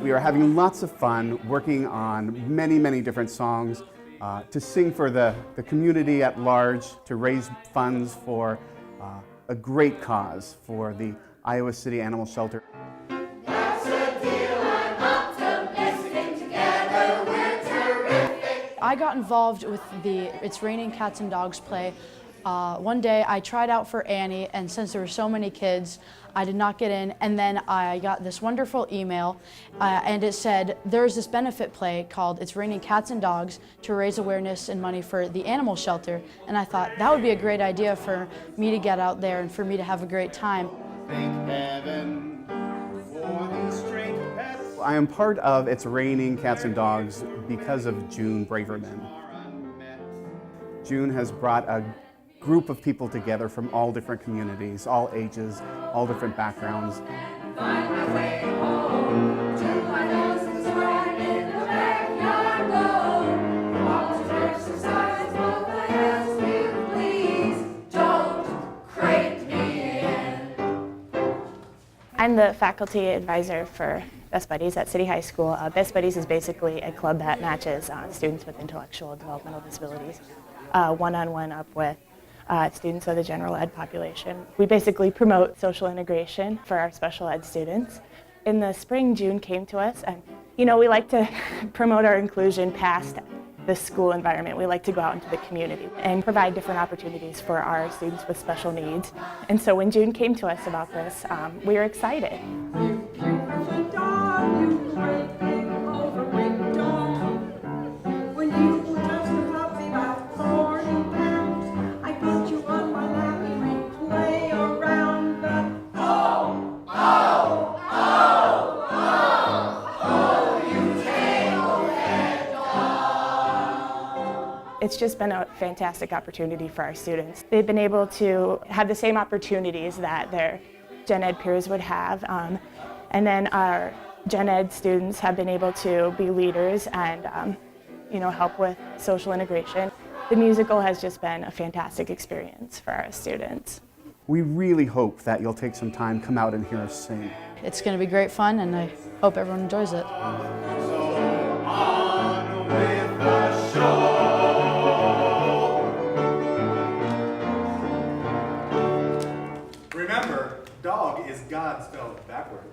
We are having lots of fun working on many different songs to sing for the community at large, to raise funds for a great cause for the Iowa City Animal Shelter. I got involved with the It's Raining Cats and Dogs play. One day I tried out for Annie, and since there were so many kids, I did not get in. And then I got this wonderful email, and it said there's this benefit play called It's Raining Cats and Dogs to raise awareness and money for the animal shelter. And I thought that would be a great idea for me to get out there and for me to have a great time. Thank heaven for these stray pets. I am part of It's Raining Cats and Dogs because of June Braverman. June has brought a group of people together from all different communities, all ages, all different backgrounds. I'm the faculty advisor for Best Buddies at City High School. Best Buddies is basically a club that matches students with intellectual and developmental disabilities one-on-one up with students of the general ed population. We basically promote social integration for our special ed students. In the spring, June came to us, and we like to promote our inclusion past the school environment. We like to go out into the community and provide different opportunities for our students with special needs. And so when June came to us about this, we were excited. It's just been a fantastic opportunity for our students. They've been able to have the same opportunities that their gen ed peers would have. And then our gen ed students have been able to be leaders and help with social integration. The musical has just been a fantastic experience for our students. We really hope that you'll take some time, come out and hear us sing. It's going to be great fun, and I hope everyone enjoys it. Remember, dog is God spelled backwards.